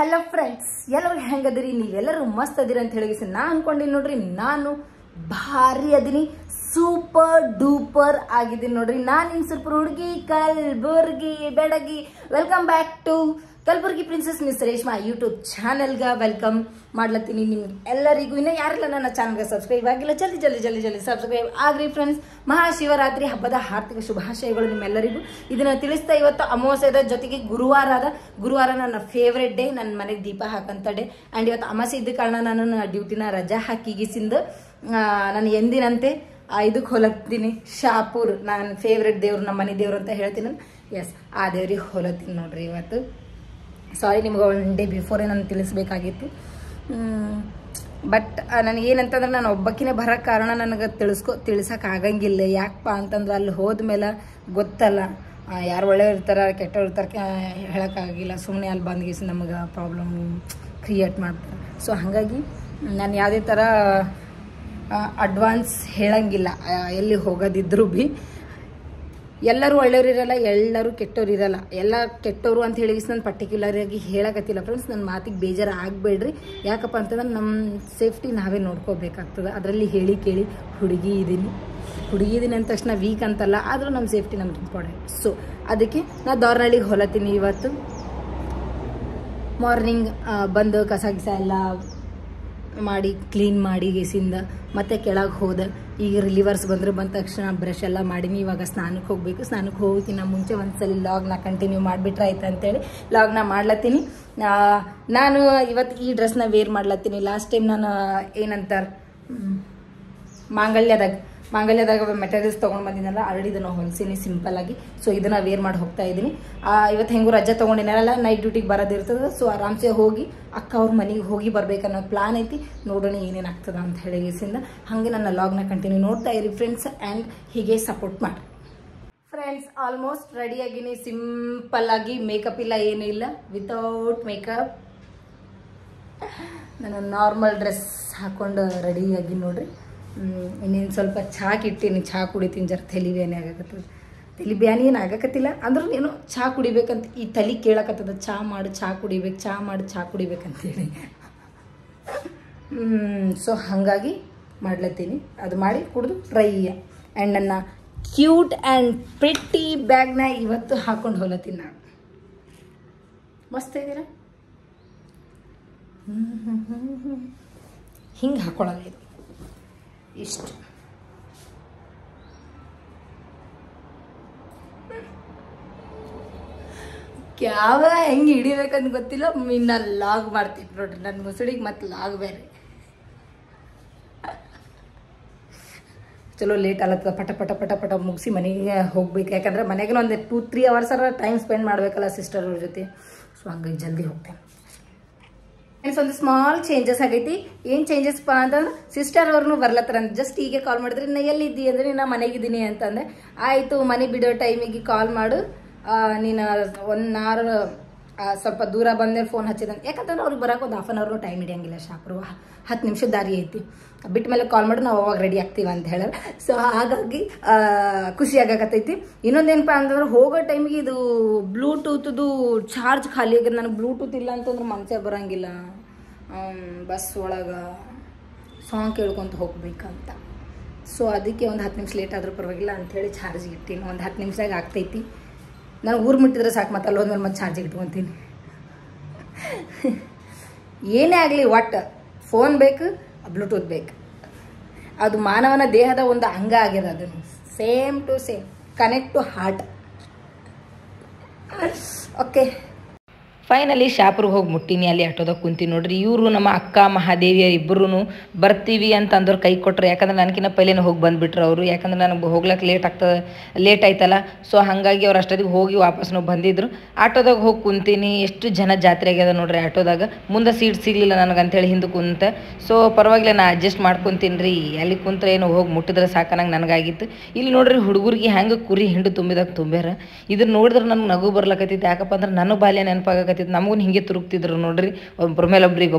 Hello friends, ಎಲ್ಲರೂ ಹೆಂಗದಿರಿ? ನೀವೆಲ್ಲರೂ ಮಸ್ತ್ ಅದಿರಿ ಅಂತ ಹೇಳಿ ನಾ ಅನ್ಕೊಂಡಿನಿ ನೋಡ್ರಿ. ನಾನು ಭಾರಿ ಅದೀನಿ, ಸೂಪರ್ ಡೂಪರ್ ಆಗಿದ್ದೀನಿ ನೋಡ್ರಿ. ನಾನು ನಿಮ್ ಸ್ವಲ್ಪ ಹುಡುಗಿ ಕಲ್ಬುರ್ಗಿ ಬೆಡಗಿ. Welcome back to Kalburgi princess miss Reshma YouTube ಚಾನೆಲ್ಗೆ ವೆಲ್ಕಮ್ ಮಾಡ್ಲತ್ತೀನಿ ನಿಮ್ಗೆ ಎಲ್ಲರಿಗೂ. ಇನ್ನೂ ಯಾರೆಲ್ಲ ನನ್ನ ಚಾನಲ್ಗೆ ಸಬ್ಸ್ಕ್ರೈಬ್ ಆಗಿಲ್ಲ, ಜಲ್ದಿ ಜಲ್ದಿ ಜಲ್ದಿ ಜಲ್ದಿ ಸಬ್ಸ್ಕ್ರೈಬ್ ಆಗ್ರಿ ಫ್ರೆಂಡ್ಸ್. ಮಹಾಶಿವರಾತ್ರಿ ಹಬ್ಬದ ಹಾರ್ದಿಕ ಶುಭಾಶಯಗಳು ನಿಮ್ಮೆಲ್ಲರಿಗೂ. ಇದನ್ನ ತಿಳಿಸ್ತಾ ಇವತ್ತು ಅಮಾವಾಸ್ಯದ ಜೊತೆಗೆ ಗುರುವಾರ ನನ್ನ ಫೇವ್ರೆಟ್ ಡೇ, ನನ್ನ ಮನೆಗೆ ದೀಪ ಹಾಕಂತ ಡೇ. ಆ್ಯಂಡ್ ಇವತ್ತು ಅಮಾವಾಸ್ಯೆ ಇದ್ದ ಕಾರಣ ನಾನು ಡ್ಯೂಟಿನ ರಜಾ ಹಾಕಿಗಿಸಿಂದ ನಾನು ಎಂದಿನಂತೆ ಇದಕ್ಕೆ ಹೊಲತ್ತೀನಿ. ಶಾಪೂರ್ ನನ್ನ ಫೇವ್ರೆಟ್ ದೇವ್ರು, ನಮ್ಮ ಮನೆ ದೇವ್ರು ಅಂತ ಹೇಳ್ತೀನಿ. ಎಸ್, ಆ ದೇವ್ರಿಗೆ ಹೊಲತ್ತೀನಿ ನೋಡ್ರಿ ಇವತ್ತು. ಸಾರಿ, ನಿಮ್ಗೆ ಒನ್ ಡೇ ಬಿಫೋರೇ ನಾನು ತಿಳಿಸ್ಬೇಕಾಗಿತ್ತು. ಬಟ್ ನನಗೇನಂತಂದ್ರೆ ನಾನು ಒಬ್ಬಕ್ಕಿನೇ ಬರೋ ಕಾರಣ ನನಗೆ ತಿಳ್ಸಕ್ಕೆ ಆಗಂಗಿಲ್ಲ. ಯಾಕಪ್ಪ ಅಂತಂದ್ರೆ ಅಲ್ಲಿ ಹೋದ್ಮೇಲೆ ಗೊತ್ತಲ್ಲ, ಯಾರು ಒಳ್ಳೆಯವ್ರು ಇರ್ತಾರೆ ಕೆಟ್ಟವ್ರು ಇರ್ತಾರೆ ಹೇಳೋಕ್ಕಾಗಿಲ್ಲ. ಸುಮ್ಮನೆ ಅಲ್ಲಿ ಬಂದ್ಗೀಸಿ ನಮಗೆ ಪ್ರಾಬ್ಲಮ್ ಕ್ರಿಯೇಟ್ ಮಾಡ್ತಾರೆ. ಸೊ ಹಾಗಾಗಿ ನಾನು ಯಾವುದೇ ಥರ ಅಡ್ವಾನ್ಸ್ ಹೇಳಂಗಿಲ್ಲ. ಎಲ್ಲಿ ಹೋಗೋದಿದ್ರು ಭೀ ಎಲ್ಲರೂ ಒಳ್ಳೆಯವ್ರು ಇರಲ್ಲ, ಎಲ್ಲರೂ ಕೆಟ್ಟವ್ರು ಇರಲ್ಲ. ಎಲ್ಲ ಕೆಟ್ಟವರು ಅಂತ ಹೇಳಿ ನಾನು ಪರ್ಟಿಕ್ಯುಲರ್ ಆಗಿ ಹೇಳಕತ್ತಿಲ್ಲ ಫ್ರೆಂಡ್ಸ್. ನನ್ನ ಮಾತಿಗೆ ಬೇಜಾರು ಆಗಬೇಡ್ರಿ. ಯಾಕಪ್ಪ ಅಂತಂದ್ರೆ ನಮ್ಮ ಸೇಫ್ಟಿ ನಾವೇ ನೋಡ್ಕೋಬೇಕಾಗ್ತದೆ. ಅದರಲ್ಲಿ ಹೇಳಿ ಕೇಳಿ ಹುಡುಗಿ ಇದ್ದೀನಿ ಅಂದ ತಕ್ಷಣ ವೀಕ್ ಅಂತಲ್ಲ, ಆದರೂ ನಮ್ಮ ಸೇಫ್ಟಿ ನಮ್ಗೆ ಇಂಪಾರ್ಟೆಂಟ್. ಸೊ ಅದಕ್ಕೆ ನಾ ದೋರ್ನಳ್ಳಿಗೆ ಹೊಲತ್ತೀನಿ ಇವತ್ತು. ಮಾರ್ನಿಂಗ್ ಬಂದು ಕಸ ಗಿಸ ಎಲ್ಲ ಮಾಡಿ ಕ್ಲೀನ್ ಮಾಡಿ ಗೇಸಿಂದ ಮತ್ತೆ ಕೆಳಗೆ ಹೋದೆ. ಈಗ ರಿಲೀವರ್ಸ್ ಬಂದ ತಕ್ಷಣ ಬ್ರಷ್ ಎಲ್ಲ ಮಾಡೀನಿ. ಇವಾಗ ಸ್ನಾನಕ್ಕೆ ಹೋಗಬೇಕು. ಸ್ನಾನಕ್ಕೆ ಹೋಗ್ತೀನಿ ಮುಂಚೆ ಒಂದ್ಸಲ ಲಾಗ್ನ ಕಂಟಿನ್ಯೂ ಮಾಡಿಬಿಟ್ರೆ ಆಯ್ತು ಅಂತೇಳಿ ಲಾಗ್ನ ಮಾಡ್ಲತ್ತೀನಿ. ನಾನು ಇವತ್ತು ಈ ಡ್ರೆಸ್ನ ವೇರ್ ಮಾಡ್ಲತ್ತೀನಿ. ಲಾಸ್ಟ್ ಟೈಮ್ ನಾನು ಏನಂತಾರೆ ಮಾಂಗಲ್ಯದಾಗ ಮೆಟೀರಿಯಲ್ಸ್ ತೊಗೊಂಡು ಬಂದಿದ್ದಲ್ಲ, ಆಲ್ರೆಡಿ ಇದನ್ನು ಹೊಲಿಸೀನಿ ಸಿಂಪಲ್ ಆಗಿ. ಸೊ ಇದನ್ನು ವೇರ್ ಮಾಡಿ ಹೋಗ್ತಾ ಇದ್ದೀನಿ. ಇವತ್ತು ಹೆಂಗೂ ರಜೆ ತೊಗೊಂಡಿನಲ್ಲ, ನೈಟ್ ಡ್ಯೂಟಿಗೆ ಬರೋದಿರ್ತದೆ. ಸೊ ಆರಾಮ್ಸೆ ಹೋಗಿ ಅಕ್ಕ ಅವ್ರ ಮನೆಗೆ ಹೋಗಿ ಬರ್ಬೇಕನ್ನೋ ಪ್ಲಾನ್ ಐತಿ. ನೋಡೋಣ ಏನೇನಾಗ್ತದ ಅಂತ ಹೇಳಿಸಿಂದ. ಹಾಗೆ ನನ್ನ ಲಾಗ್ನ ಕಂಟಿನ್ಯೂ ನೋಡ್ತಾ ಇರಿ ಫ್ರೆಂಡ್ಸ್. ಆ್ಯಂಡ್ ಹೀಗೆ ಸಪೋರ್ಟ್ ಮಾಡಿ ಫ್ರೆಂಡ್ಸ್. ಆಲ್ಮೋಸ್ಟ್ ರೆಡಿಯಾಗಿನಿ, ಸಿಂಪಲ್ ಆಗಿ. ಮೇಕಪ್ ಇಲ್ಲ, ಏನೂ ಇಲ್ಲ, ವಿತೌಟ್ ಮೇಕಪ್ ನಾನು ನಾರ್ಮಲ್ ಡ್ರೆಸ್ ಹಾಕ್ಕೊಂಡು ರೆಡಿಯಾಗಿ ನೋಡ್ರಿ. ಇನ್ನೇನು ಸ್ವಲ್ಪ ಇಟ್ಟೀನಿ, ಚಹಾ ಕುಡಿತೀನಿ. ಜರ ತಲೆ ಬ್ಯಾನಿ ಆಗಕತ್ತದ. ತಲೆ ಬ್ಯಾನಿ ಏನು ಆಗಕತ್ತಿಲ್ಲ, ಅಂದ್ರೂ ಏನೋ ಚಹಾ ಕುಡಿಬೇಕಂತ ಈ ತಲೆ ಕೇಳಕತ್ತದ. ಚಹಾ ಕುಡಿಬೇಕಂತೇಳಿ. ಸೊ ಹಾಗಾಗಿ ಮಾಡ್ಲತ್ತೀನಿ. ಅದು ಮಾಡಿ ಕುಡಿದು ಡ್ರೈ. ಆ್ಯಂಡ್ ನನ್ನ ಕ್ಯೂಟ್ ಆ್ಯಂಡ್ ಪ್ರಿಟ್ಟಿ ಬ್ಯಾಗ್ನ ಇವತ್ತು ಹಾಕೊಂಡು ಹೊಲತ್ತೀನಿ ನಾನು. ಮಸ್ತ್ ಇದ್ದೀರಾ? ಹಿಂಗೆ ಹಾಕೊಳ್ಳಲ್ಲ, ಇದು ಇಷ್ಟು. ಯಾವ ಹೆಂಗೆ ಹಿಡಿಬೇಕಂತ ಗೊತ್ತಿಲ್ಲ. ಇನ್ನು ಲಾಗ್ ಮಾಡ್ತೀನಿ ನೋಡ್ರಿ ನನ್ನ ಮುಸುಡಿಗೆ. ಮತ್ತು ಲಾಗ್ ಬೇರೆ ಚಲೋ ಲೇಟ್ ಆಗತ್ತದ. ಪಟ ಮುಗಿಸಿ ಮನೆಗೆ ಹೋಗ್ಬೇಕು. ಯಾಕಂದ್ರೆ ಮನೆಗೆ ಒಂದು 2-3 ಅವರ್ಸ್ ಟೈಮ್ ಸ್ಪೆಂಡ್ ಮಾಡಬೇಕಲ್ಲ ಸಿಸ್ಟರ್ ಅವ್ರ ಜೊತೆ. ಸೊ ಹಂಗಾಗಿ ಜಲ್ದಿ ಹೋಗ್ತೇನೆ. ಒಂದು ಸ್ಮಾಲ್ ಚೇಂಜಸ್ ಆಗೈತಿ. ಏನು ಚೇಂಜಸ್ಪ ಅಂತಂದ್ರೆ ಸಿಸ್ಟರ್ ಅವ್ರನ್ನೂ ಬರ್ಲತ್ತಾರ. ಜಸ್ಟ್ ಹೀಗೆ ಕಾಲ್ ಮಾಡಿದ್ರೆ ನಾ ಎಲ್ಲಿದ್ದಿ ಅಂದರೆ ನಾ ಮನೆಗಿದ್ದೀನಿ ಅಂತಂದೆ. ಆಯಿತು, ಮನೆ ಬಿಡೋ ಟೈಮಿಗೆ ಕಾಲ್ ಮಾಡು, ನೀನು 1 hour ಸ್ವಲ್ಪ ದೂರ ಬಂದ್ರೆ ಫೋನ್ ಹಚ್ಚಿದಂತೆ. ಯಾಕಂತಂದ್ರೆ ಅವ್ರಿಗೆ ಬರೋಕೆ ಒಂದು 1/2 hour ಟೈಮ್ ಹಿಡಿಯಂಗಿಲ್ಲ. ಶಾಪುರು 10 ನಿಮಿಷದ ದಾರಿ ಐತಿ. ಬಿಟ್ಟ ಮೇಲೆ ಕಾಲ್ ಮಾಡಿ ನಾವು ಅವಾಗ ರೆಡಿ ಆಗ್ತೀವಿ ಅಂತ ಹೇಳೋರು. ಸೊ ಹಾಗಾಗಿ ಖುಷಿ ಆಗಕತ್ತೈತಿ. ಇನ್ನೊಂದೇನಪ್ಪ ಅಂತಂದ್ರೆ ಹೋಗೋ ಟೈಮಿಗೆ ಇದು ಬ್ಲೂಟೂತ್ದು ಚಾರ್ಜ್ ಖಾಲಿ ಆಗಿದೆ. ನನಗೆ ಬ್ಲೂಟೂತ್ ಇಲ್ಲ ಅಂತಂದ್ರೆ ಮನಸ್ಸೇ ಬರೋಂಗಿಲ್ಲ. ಬಸ್ ಒಳಗೆ ಸಾಂಗ್ ಕೇಳ್ಕೊತ ಹೋಗ್ಬೇಕಂತ. ಸೊ ಅದಕ್ಕೆ ಒಂದು 10 ನಿಮಿಷ ಲೇಟ್ ಆದರೂ ಪರವಾಗಿಲ್ಲ ಅಂಥೇಳಿ ಚಾರ್ಜಿಗೆ ಇಟ್ಟೀನಿ. ಒಂದು 10 ನಿಮಿಷದಾಗ ಆಗ್ತೈತಿ. ನಾನು ಊರು ಮುಟ್ಟಿದ್ರೆ ಸಾಕು, ಮತ್ತೆ ಅಲ್ಲೋದ್ಮೇಲೆ ಮತ್ತೆ ಚಾರ್ಜಿಗೆ ಇಟ್ಕೊತೀನಿ. ಏನೇ ಆಗಲಿ ಒಟ್ಟು ಫೋನ್ ಬೇಕು, ಬ್ಲೂಟೂತ್ ಬೇಕು. ಅದು ಮಾನವನ ದೇಹದ ಒಂದು ಅಂಗ ಆಗ್ಯದ. ಅದನ್ನು same to same connect to heart. Okay, finally ಶಾಪುರ್ಗೆ ಹೋಗಿ ಮುಟ್ಟೀನಿ. ಅಲ್ಲಿ ಆಟೋದಾಗ ಕುಂತೀನಿ ನೋಡ್ರಿ. ಇವರು ನಮ್ಮ ಅಕ್ಕ ಮಹಾದೇವಿಯರು ಇಬ್ಬರೂ ಬರ್ತೀವಿ ಅಂತ ಅಂದವ್ರು ಕೈ ಕೊಟ್ಟರು. ಯಾಕಂದ್ರೆ ನನಗಿನ್ನ ಪೈಲೇನೆ ಹೋಗಿ ಬಂದುಬಿಟ್ರು ಅವರು. ಯಾಕಂದ್ರೆ ನನಗೆ ಹೋಗ್ಲಿಕ್ಕೆ ಲೇಟ್ ಆಯ್ತಲ್ಲ. ಸೊ ಹಾಗಾಗಿ ಅವ್ರು ಅಷ್ಟೊತ್ತಿಗೆ ಹೋಗಿ ವಾಪಸ್ನು ಬಂದಿದ್ರು. ಆಟೋದಾಗ ಹೋಗಿ ಕುಂತೀನಿ. ಎಷ್ಟು ಜನ ಜಾತ್ರೆ ಆಗ್ಯದ ನೋಡ್ರಿ ಆಟೋದಾಗ. ಮುಂದೆ ಸೀಟ್ ಸಿಗಲಿಲ್ಲ ನನಗಂತೇಳಿ ಹಿಂದೆ ಕುಂತ. ಸೊ ಪರವಾಗಿಲ್ಲ, ನಾ ಅಡ್ಜಸ್ಟ್ ಮಾಡ್ಕೊತೀನಿ ರೀ. ಅಲ್ಲಿ ಕುಂತ್ರೆ ಏನು ಹೋಗಿ ಮುಟ್ಟಿದ್ರೆ ಸಾಕನಂಗೆ ನನಗಾಗಿತ್ತು. ಇಲ್ಲಿ ನೋಡ್ರಿ ಹುಡುಗರಿಗೆ ಹೆಂಗೆ ಕುರಿ ಹಿಂಡು ತುಂಬ್ಯಾರ. ಇದನ್ನ ನೋಡಿದ್ರೆ ನನಗೆ ನಗು ಬರ್ಲಕತ್ತೈತಿ. ಯಾಕಪ್ಪ ಅಂದ್ರೆ ನನ್ನ ಬಾಲ್ಯ ನೆನಪಾಗಕತ್ತೈತಿ. ಆಗತ್ತಿತ್ತು. ನಮಗೂ ಹಿಂಗೆ ತುರುಕ್ತಿದ್ರು ನೋಡ್ರಿ, ಒಬ್ಬರ ಮೇಲೆ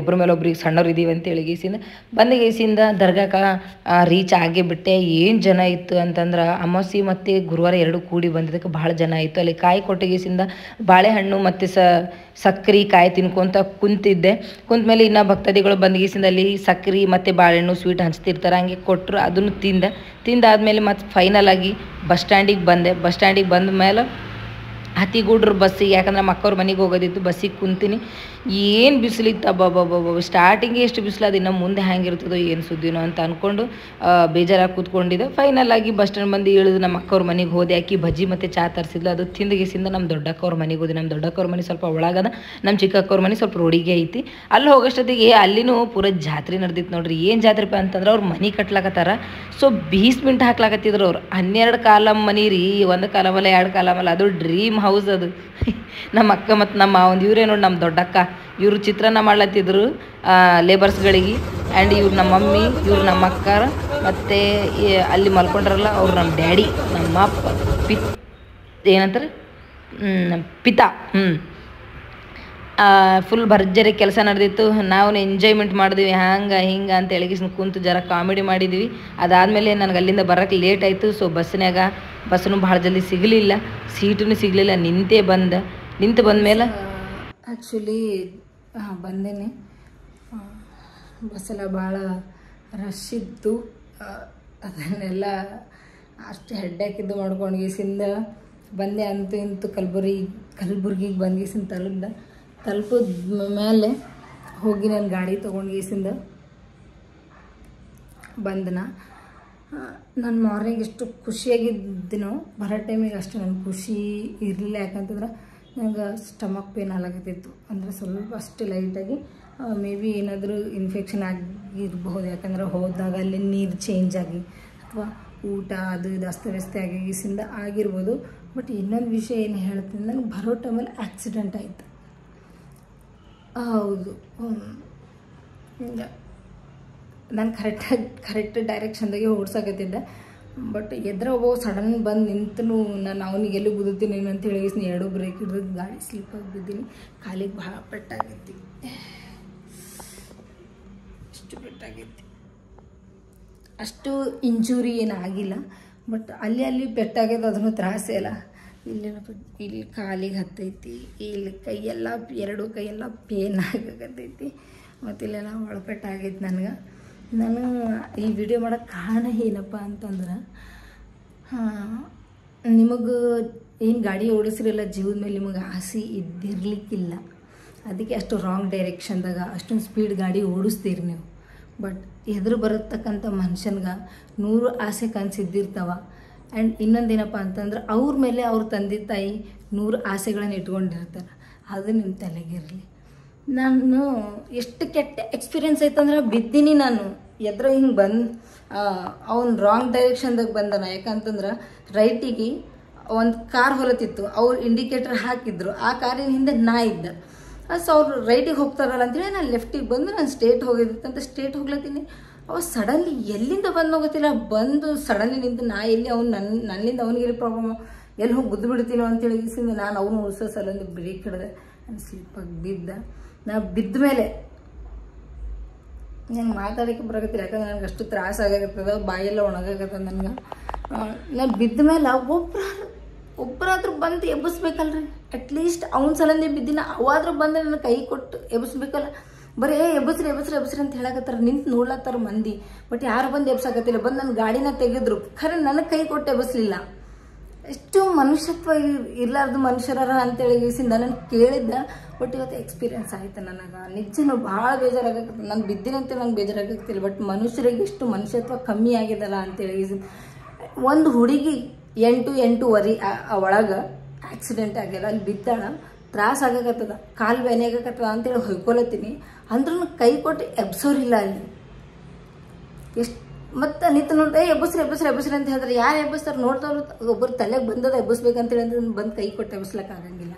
ಒಬ್ರಿಗೆ ಸಣ್ಣವ್ರು ಇದ್ದೀವಿ ಅಂತೇಳಿ ಗೀಸಿಂದ ಬಂದ ಗೀಸಿಂದ ದರ್ಗಾಕ್ಕೆ ರೀಚ್ ಆಗೇ ಬಿಟ್ಟೆ. ಏನು ಜನ ಇತ್ತು ಅಂತಂದ್ರೆ ಅಮಾವಾಸ್ಯೆ ಮತ್ತು ಗುರುವಾರ ಎರಡು ಕೂಡಿ ಬಂದಿದ್ದಕ್ಕೆ ಭಾಳ ಜನ ಇತ್ತು. ಅಲ್ಲಿ ಕಾಯಿ ಕೊಟ್ಟ ಗೀಸಿಂದ ಬಾಳೆಹಣ್ಣು ಮತ್ತು ಸಕ್ರೆ ಕಾಯಿ ತಿನ್ಕೊಂತ ಕುಂತಿದ್ದೆ. ಕುಂತ ಮೇಲೆ ಇನ್ನೂ ಭಕ್ತಾದಿಗಳು ಬಂದ ಗೀಸಿಂದ ಅಲ್ಲಿ ಸಕ್ರೆ ಮತ್ತು ಬಾಳೆಹಣ್ಣು ಸ್ವೀಟ್ ಹಂಚ್ತಿರ್ತಾರೆ, ಹಂಗೆ ಕೊಟ್ಟರು. ಅದನ್ನು ತಿಂದಾದ್ಮೇಲೆ ಮತ್ತು ಫೈನಲ್ ಆಗಿ ಬಸ್ ಸ್ಟ್ಯಾಂಡಿಗೆ ಬಂದೆ. ಬಸ್ ಸ್ಟ್ಯಾಂಡಿಗೆ ಬಂದ ಮೇಲೆ ಹತ್ತಿಗೂಡ್ರು ಬಸ್ಸಿಗೆ, ಯಾಕಂದ್ರೆ ಮಕ್ಕವ್ರ ಮನೆಗೆ ಹೋಗೋದಿತ್ತು. ಬಸ್ಸಿಗೆ ಕುಂತೀನಿ, ಏನು ಬಿಸಿಲಿತ್ತು ಅಬ್ಬಬ್ಬಬ್ಬ. ಸ್ಟಾರ್ಟಿಂಗಿಗೆ ಎಷ್ಟು ಬಿಸಿಲು, ಅದು ಇನ್ನು ಮುಂದೆ ಹ್ಯಾಂಗಿರ್ತದೋ ಏನು ಸುದ್ದಿನೋ ಅಂತ ಅಂದ್ಕೊಂಡು ಬೇಜಾರಾಗಿ ಕೂತ್ಕೊಂಡಿದ್ದೆ. ಫೈನಲ್ ಆಗಿ ಬಸ್ ಸ್ಟ್ಯಾಂಡ್ ಬಂದು ಇಳಿದು ನಮ್ಮ ಅಕ್ಕವ್ರ ಮನೆಗೆ ಹೋದೆ. ಆಕಿ ಬಜ್ಜಿ ಮತ್ತು ಚಾ ತರಿಸಿದ್ಲು, ಅದು ತಿಂದಗಿಸಿಂದ ನಮ್ಮ ದೊಡ್ಡಕ್ಕವ್ರ ಮನೆಗೆ ಹೋದೆ. ನಮ್ಮ ದೊಡ್ಡಕ್ಕವ್ರ ಮನೆ ಸ್ವಲ್ಪ ಒಳಗದ, ನಮ್ಮ ಚಿಕ್ಕಕ್ಕವ್ರ ಮನೆ ಸ್ವಲ್ಪ ರೋಡಿಗೆ ಐತಿ. ಅಲ್ಲಿ ಹೋಗೋಷ್ಟೊತ್ತಿಗೆ ಅಲ್ಲಿನೂ ಪೂರ ಜಾತ್ರೆ ನಡೆದಿತ್ತು ನೋಡ್ರಿ. ಏನು ಜಾತ್ರೆಪ್ಪ ಅಂತಂದ್ರೆ ಅವ್ರು ಮನೆ ಕಟ್ಲಾಕತ್ತಾರ. ಸೊ ಬೀಸ್ಮೆಂಟ್ ಹಾಕ್ಲಾಕತ್ತಿದ್ರು ಅವ್ರು. 12 ಕಾಲಮ್ ಮನೆ ರೀ, 1 ಕಾಲಮಲ್ಲ 2 ಕಾಲಮಲ್ಲ, ಅದು ಡ್ರೀಮ್ ಹೌಸ್ ಅದು. ನಮ್ಮ ಅಕ್ಕ ಮತ್ತು ನಮ್ಮ ಒಂದು ಇವರೇ ನೋಡಿ, ನಮ್ಮ ದೊಡ್ಡಕ್ಕ ಇವರು ಚಿತ್ರಾನ್ನ ಮಾಡ್ಲತ್ತಿದ್ರು ಲೇಬರ್ಸ್ಗಳಿಗೆ. ಆ್ಯಂಡ್ ಇವ್ರು ನಮ್ಮ ಮಮ್ಮಿ, ಇವ್ರು ನಮ್ಮ ಅಕ್ಕಾರ, ಮತ್ತು ಅಲ್ಲಿ ಮಲ್ಕೊಂಡ್ರಲ್ಲ ಅವ್ರು ನಮ್ಮ ಡ್ಯಾಡಿ, ನಮ್ಮ ಅಪ್ಪ ಏನಂತಾರೆ ಪಿತಾ. ಫುಲ್ ಭರ್ಜರಿ ಕೆಲಸ ನಡೆದಿತ್ತು. ನಾವು ಎಂಜಾಯ್ಮೆಂಟ್ ಮಾಡಿದ್ವಿ, ಹಂಗೆ ಹಿಂಗೆ ಅಂತ ಹೇಳಿ ಕುಂತು ಜರ ಕಾಮಿಡಿ ಮಾಡಿದ್ವಿ. ಅದಾದಮೇಲೆ ನನಗೆ ಅಲ್ಲಿಂದ ಬರೋಕ್ಕೆ ಲೇಟ್ ಆಯಿತು. ಸೊ ಬಸ್ಸನ್ನು ಭಾಳ ಜಲ್ದಿ ಸಿಗಲಿಲ್ಲ, ಸೀಟೂ ಸಿಗಲಿಲ್ಲ. ನಿಂತು ಬಂದಮೇಲೆ ಆ್ಯಕ್ಚುಲಿ ಬಂದೇನೆ. ಬಸ್ಸೆಲ್ಲ ಭಾಳ ರಶ್ ಇತ್ತು. ಅದನ್ನೆಲ್ಲ ಅಷ್ಟು ಹೆಡ್ಡಾಕಿದ್ದು ಮಾಡ್ಕೊಂಡು ಗೀಸಿಂದ ಬಂದೆ. ಅಂತೂ ಇಂತೂ ಕಲಬುರ್ಗಿಗೆ ಬಂದು ಗೀಸಿಂದ ತಲುಪಿದ ಮೇಲೆ ಹೋಗಿ ನಾನು ಗಾಡಿ ತೊಗೊಂಡು ಗೀಸಿಂದ ಬಂದನ. ನಾನು ಮಾರ್ನಿಂಗ್ ಎಷ್ಟು ಖುಷಿಯಾಗಿದ್ದೀನೋ ಬರೋ ಟೈಮಿಗೆ ಅಷ್ಟು ನನಗೆ ಖುಷಿ ಇರಲಿಲ್ಲ. ಯಾಕಂತಂದ್ರೆ ನನಗೆ ಸ್ಟಮಕ್ ಪೇನ್ ಆಗತ್ತಿತ್ತು. ಅಂದರೆ ಸ್ವಲ್ಪ ಅಷ್ಟು ಲೈಟಾಗಿ ಮೇ ಬಿ ಏನಾದರೂ ಇನ್ಫೆಕ್ಷನ್ ಆಗಿರಬಹುದು. ಯಾಕಂದರೆ ಹೋದಾಗ ಅಲ್ಲಿ ನೀರು ಚೇಂಜ್ ಆಗಿ ಅಥವಾ ಊಟ ಅದು ಇದು ಅಸ್ತವ್ಯಸ್ತ ಆಗಿ ಗೀಸಿಂದ ಆಗಿರ್ಬೋದು. ಬಟ್ ಇನ್ನೊಂದು ವಿಷಯ ಏನು ಹೇಳ್ತೀನಿ, ನನಗೆ ಬರೋ ಟೈಮಲ್ಲಿ ಆಕ್ಸಿಡೆಂಟ್ ಆಯಿತು. ಹೌದು, ನಾನು ಕರೆಕ್ಟ್ ಡೈರೆಕ್ಷನ್ದಾಗೆ ಓಡ್ಸಾಕತ್ತಿದ್ದೆ. ಬಟ್ ಎದ್ರ ಒಬ್ಬ ಸಡನ್ ಬಂದು ನಿಂತನು, ನಾನು ಅವನಿಗೆ ಎಲ್ಲಿ ಗುದ್ದುತ್ತೀನಿ ಅಂತ ಹೇಳಿ 2 ಬ್ರೇಕ್ ಹಿಡಿದು ಗಾಡಿ ಸ್ಲಿಪ್ ಆಗಿ ಬಿದ್ದೀನಿ. ಕಾಲಿಗೆ ಭಾಳ ಪೆಟ್ಟಾಗೈತಿ, ಅಷ್ಟು ಪೆಟ್ಟಾಗೈತಿ. ಅಷ್ಟು ಇಂಜುರಿ ಏನಾಗಿಲ್ಲ, ಬಟ್ ಅಲ್ಲಿ ಪೆಟ್ಟಾಗ್ಯದ, ಅದನ್ನು ತ್ರಾಸೇ ಅಲ್ಲ. ಇಲ್ಲಿ ಕಾಲಿಗೆ ಹತ್ತೈತಿ, ಇಲ್ಲಿ ಕೈಯೆಲ್ಲ 2 ಕೈಯೆಲ್ಲ ಪೇನ್ ಆಗಕತ್ತೈತಿ, ಮತ್ತು ಇಲ್ಲೆಲ್ಲ ಒಳಪೆಟ್ಟಾಗೈತಿ ನನಗೆ. ನಾನು ಈ ವಿಡಿಯೋ ಮಾಡೋಕ್ಕೆ ಕಾರಣ ಏನಪ್ಪ ಅಂತಂದ್ರೆ, ನಿಮಗೆ ಏನು ಗಾಡಿ ಓಡಿಸ್ರಿಲ್ಲ ಜೀವದ ಮೇಲೆ ನಿಮಗೆ ಆಸೆ ಇದ್ದಿರಲಿಕ್ಕಿಲ್ಲ. ಅದಕ್ಕೆ ಅಷ್ಟು ರಾಂಗ್ ಡೈರೆಕ್ಷನ್ದಾಗ ಅಷ್ಟೊಂದು ಸ್ಪೀಡ್ ಗಾಡಿ ಓಡಿಸ್ತೀರಿ ನೀವು. ಬಟ್ ಎದುರು ಬರತಕ್ಕಂಥ ಮನುಷ್ಯನ್ಗೆ 100 ಆಸೆ ಕನಸಿದ್ದಿರ್ತಾವ. ಆ್ಯಂಡ್ ಇನ್ನೊಂದೇನಪ್ಪ ಅಂತಂದ್ರೆ ಅವ್ರ ಮೇಲೆ ಅವ್ರ ತಂದೆ ತಾಯಿ 100 ಆಸೆಗಳನ್ನು ಇಟ್ಕೊಂಡಿರ್ತಾರೆ. ಅದು ನಿಮ್ಮ ತಲೆಗಿರಲಿ. ನಾನು ಎಷ್ಟು ಕೆಟ್ಟ ಎಕ್ಸ್ಪೀರಿಯೆನ್ಸ್ ಐತಂದ್ರೆ ಬಿದ್ದೀನಿ ನಾನು. ಎದ್ರ ಹಿಂಗೆ ಬಂದು ಅವ್ನು ರಾಂಗ್ ಡೈರೆಕ್ಷನ್ದಾಗ ಬಂದನ. ಯಾಕಂತಂದ್ರೆ ರೈಟಿಗೆ ಒಂದು ಕಾರ್ ಹೊಲತಿತ್ತು, ಅವ್ರು ಇಂಡಿಕೇಟರ್ ಹಾಕಿದ್ರು, ಆ ಕಾರಿನ ಹಿಂದೆ ನಾ ಇದ್ದೆ. ಸೊ ಅವ್ರು ರೈಟಿಗೆ ಹೋಗ್ತಾರಲ್ಲ ಅಂತೇಳಿ ನಾನು ಲೆಫ್ಟಿಗೆ ಬಂದು ನಾನು ಸ್ಟ್ರೇಟ್ ಹೋಗಿದ್ದಂತ ಸ್ಟ್ರೇಟ್ ಹೋಗ್ಲತ್ತೀನಿ. ಅವ ಸಡನ್ಲಿ ಎಲ್ಲಿಂದ ಬಂದು ಹೋಗುತ್ತಿಲ್ಲ, ಬಂದು ಸಡನ್ಲಿ ನಿಂತು ನಾ ಎಲ್ಲಿ ಅವ್ನು ನನ್ನಿಂದ ಅವನಿಗೆ ಪ್ರಾಬ್ಲಮ್, ಎಲ್ಲಿ ಹೋಗಿ ಗುದ್ದು ಬಿಡ್ತೀನೋ ಅಂತೇಳಿ ನಾನು ಅವನು ಉಳಿಸೋ ಸಲಂದು ಬ್ರೇಕ್ ಹಿಡಿದೆ. ನಾನು ಸ್ಲಿಪ್ಪಾಗಿ ಬಿದ್ದ. ನಾ ಬಿದ್ದ ಮೇಲೆ ನಂಗೆ ಮಾತಾಡೋಕ್ಕೆ ಬರಾಕತ್ತಿಲ್ಲ, ಯಾಕಂದ್ರೆ ನನಗೆ ಅಷ್ಟು ತ್ರಾಸ ಆಗಾಕತ್ತದ, ಬಾಯೆಲ್ಲ ಒಣಗಾಕತ್ತದ ನನಗೆ. ನಾನು ಬಿದ್ದ ಮೇಲೆ ಒಬ್ಬರಾದ್ರೂ ಬಂದು ಎಬ್ಬಿಸ್ಬೇಕಲ್ರಿ. ಅಟ್ಲೀಸ್ಟ್ ಅವ್ನ ಸಲಂದೇ ಬಿದ್ದಿನ, ಅವಾದ್ರೂ ಬಂದು ನನ್ನ ಕೈ ಕೊಟ್ಟು ಎಬ್ಬಿಸ್ಬೇಕಲ್ಲ. ಬರೀ ಎಬ್ಬಿಸ್ರಿ ಅಂತ ಹೇಳಕತ್ತಾರ, ನಿಂತು ನೋಡ್ಲತ್ತಾರ ಮಂದಿ. ಬಟ್ ಯಾರು ಬಂದು ಎಬ್ಸಾಕತ್ತಿಲ್ಲ. ಬಂದು ನನ್ನ ಗಾಡಿನ ತೆಗೆದ್ರು, ಖರೆ ನನಗೆ ಕೈ ಕೊಟ್ಟು ಎಬ್ಬಿಸ್ಲಿಲ್ಲ. ಎಷ್ಟು ಮನುಷ್ಯತ್ವ ಇರ್ಲಾರ್ದು ಮನುಷ್ಯರ ಅಂತೇಳಿ ನಾನು ಕೇಳಿದ್ದೆ. ಬಟ್ ಇವತ್ತು ಎಕ್ಸ್ಪೀರಿಯನ್ಸ್ ಆಯ್ತು ನನಗೆ. ನಿಜನೂ ಭಾಳ ಬೇಜಾರಾಗತ್ತೆ. ನಾನು ಬಿದ್ದಿನಂತೆ ನಂಗೆ ಬೇಜಾರಾಗತ್ತಿಲ್ಲ, ಬಟ್ ಮನುಷ್ಯರಿಗೆ ಎಷ್ಟು ಮನುಷ್ಯತ್ವ ಕಮ್ಮಿ ಆಗಿದಲ್ಲ ಅಂತೇಳಿ. ಒಂದು ಹುಡುಗಿ 8-8:15 ಒಳಗೆ ಆಕ್ಸಿಡೆಂಟ್ ಆಗಿಲ್ಲ, ಅಲ್ಲಿ ಬಿದ್ದಾಳ, ತ್ರಾಸ ಆಗಕತ್ತದ, ಕಾಲು ಬೇನೆ ಆಗಕತ್ತದ ಅಂತೇಳಿ ಹೊಯ್ಕೊಳತ್ತೀನಿ. ಅಂದ್ರೂ ಕೈ ಕೊಟ್ಟು ಎಬ್ಸೋರಿಲ್ಲ ಅಲ್ಲಿ. ಎಷ್ಟು ಮತ್ತು ನಿಂತು ನೋಡ್ದೆ ಎಬ್ಬಿಸ್ರಿ ಅಂತ ಹೇಳಿದ್ರೆ ಯಾರು ಎಬ್ಬಿಸ್ತಾರೆ? ನೋಡ್ದವ್ರು ಒಬ್ಬರು ತಲೆಗೆ ಬಂದದ ಎಬ್ಬಿಸ್ಬೇಕಂತೇಳಿ ಅಂದ್ರೆ ಬಂದು ಕೈ ಕೊಟ್ಟು ಎಬ್ಬಿಸ್ಲಿಕ್ಕಾಗಂಗಿಲ್ಲ.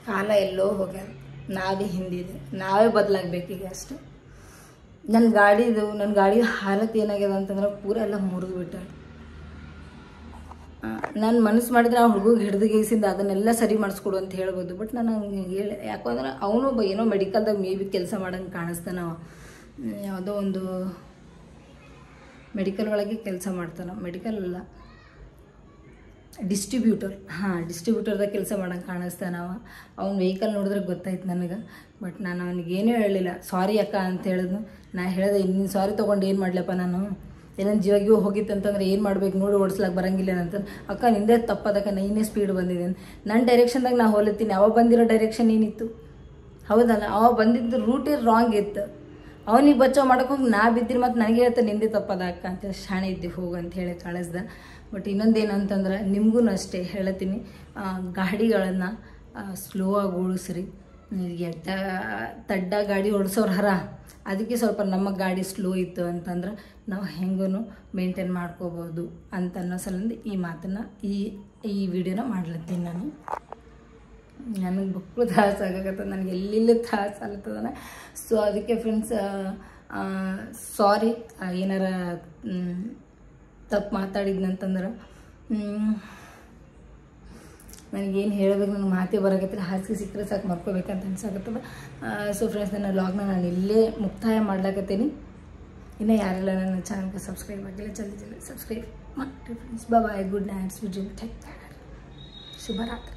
ಕಾಲ ಎಲ್ಲೋ ಹೋಗ್ಯಾರ, ನಾವೇ ಹಿಂದಿದೆ, ನಾವೇ ಬದಲಾಗಬೇಕೀಗ ಅಷ್ಟೆ. ನನ್ನ ಗಾಡಿ ಹಾಲತ್ ಏನಾಗ್ಯದ ಅಂತಂದ್ರೆ ಪೂರ ಎಲ್ಲ ಮುರಿದು ಬಿಟ್ಟ. ನಾನು ಮನಸ್ಸು ಮಾಡಿದ್ರೆ ಆ ಹುಡುಗಿಗೆ ಹಿಡಿದು ಗೀಸಿಂದ ಅದನ್ನೆಲ್ಲ ಸರಿ ಮಾಡಿಸ್ಕೊಡು ಅಂತ ಹೇಳ್ಬೋದು. ಬಟ್ ನಾನು ಹೇಳಿ ಯಾಕಂದ್ರೆ ಅವನು ಏನೋ ಮೆಡಿಕಲ್ದಾಗ ಮೇ ಬಿ ಕೆಲಸ ಮಾಡೋಂಗೆ ಕಾಣಿಸ್ತಾನೆ. ಯಾವುದೋ ಒಂದು ಮೆಡಿಕಲ್ ಒಳಗೆ ಕೆಲಸ ಮಾಡ್ತಾನೆ. ಮೆಡಿಕಲ್ ಅಲ್ಲ, ಡಿಸ್ಟ್ರಿಬ್ಯೂಟರ್. ಡಿಸ್ಟ್ರಿಬ್ಯೂಟರ್ದಾಗ ಕೆಲಸ ಮಾಡೋಂಗೆ ಕಾಣಿಸ್ತಾನೆ. ಅವ್ನ ವೆಹಿಕಲ್ ನೋಡಿದ್ರೆ ಗೊತ್ತಾಯ್ತು ನನಗೆ. ಬಟ್ ನಾನು ಅವನಿಗೇನೂ ಹೇಳಲಿಲ್ಲ. ಸಾರಿ ಅಕ್ಕ ಅಂತ ಹೇಳಿದ್ನು. ನಾ ಹೇಳಿದೆ, ಇನ್ನು ಸಾರಿ ತೊಗೊಂಡು ಏನು ಮಾಡಲಪ್ಪ, ನಾನು ಏನಂದು ಜೀವಾಗಿಯೂ ಹೋಗಿತ್ತಂತಂದ್ರೆ ಏನು ಮಾಡ್ಬೇಕು ನೋಡಿ, ಓಡಿಸ್ಲಾಕ ಬರೋಂಗಿಲ್ಲ ಅಂತ. ಅಕ್ಕ ನಿಂದೇ ತಪ್ಪದಕ್ಕ, ನೀನೇ ಸ್ಪೀಡ್ ಬಂದಿದೆ. ನನ್ನ ಡೈರೆಕ್ಷನ್ದಾಗ ನಾ ಹೋಲತ್ತೀನಿ, ಅವ ಬಂದಿರೋ ಡೈರೆಕ್ಷನ್ ಏನಿತ್ತು? ಹೌದಲ್ಲ, ಅವ ಬಂದಿದ್ದು ರೂಟೇ ರಾಂಗ್ ಇತ್ತು. ಅವನಿಗೆ ಬಚಾವ್ ಮಾಡೋಕೆ ಹೋಗಿ ನಾ ಬಿದ್ದಿರಿ, ಮತ್ತು ನನಗೆ ಹೇಳ್ತಾ ನಿಂದೆ ತಪ್ಪದ ಅಕ್ಕ ಅಂತ. ಶಾಣೆ ಇದ್ದೆ ಹೋಗು ಅಂತ ಹೇಳಿ ಕಳಿಸ್ದೆ. ಬಟ್ ಇನ್ನೊಂದೇನು ಅಂತಂದ್ರೆ ನಿಮಗೂ ಅಷ್ಟೇ ಹೇಳ್ತೀನಿ, ಗಾಡಿಗಳನ್ನು ಸ್ಲೋ ಆಗಿ ಓಡಿಸ್ರಿ. ತಡ್ಡ ಗಾಡಿ ಓಡಿಸೋರು ಹರ, ಅದಕ್ಕೆ ಸ್ವಲ್ಪ ನಮ್ಮ ಗಾಡಿ ಸ್ಲೋ ಇತ್ತು ಅಂತಂದ್ರೆ ನಾವು ಹೆಂಗೂ ಮೇಂಟೈನ್ ಮಾಡ್ಕೋಬೋದು ಅಂತ ಅನ್ನೋ ಸಲಿಂದ ಈ ಮಾತನ್ನು ಈ ವಿಡಿಯೋನ ಮಾಡ್ಲತ್ತೀನಿ ನಾನು. ನನಗೆ ಬುಕ್ಕು ತ್ರಾಸ ಆಗತ್ತೆ, ನನಗೆ ಎಲ್ಲೆಲ್ಲಿ ತ್ರಾಸ ಆಗ್ತದನ. ಸೊ ಅದಕ್ಕೆ ಫ್ರೆಂಡ್ಸ್ ಸಾರಿ, ಏನಾರ ತಪ್ಪು ಮಾತಾಡಿದ್ನಂತಂದ್ರೆ ನನಗೇನು ಹೇಳಬೇಕು, ನನಗೆ ಮಾತೇ ಬರೋಕತ್ತಿಲ್ಲ. ಹಾಸಿಗೆ ಸಿಕ್ಕರೆ ಸಾಕು ಮರ್ಕೋಬೇಕಂತ ಅನ್ಸಾಕತ್ತದ. ಸೊ ಫ್ರೆಂಡ್ಸ್, ನನ್ನ ವ್ಲಾಗ್ನ ನಾನು ಇಲ್ಲೇ ಮುಕ್ತಾಯ ಮಾಡ್ಲಾಕತ್ತೀನಿ. ಇನ್ನೂ ಯಾರೆಲ್ಲ ನನ್ನ ಚಾನಲ್ಗೆ ಸಬ್ಸ್ಕ್ರೈಬ್ ಆಗಿಲ್ಲ, ಜಲ್ದಿ ಸಬ್ಸ್ಕ್ರೈಬ್ ಮಾಡಿ friends. Bye, good night, Vijay, take care, ಶುಭರಾತ್ರಿ.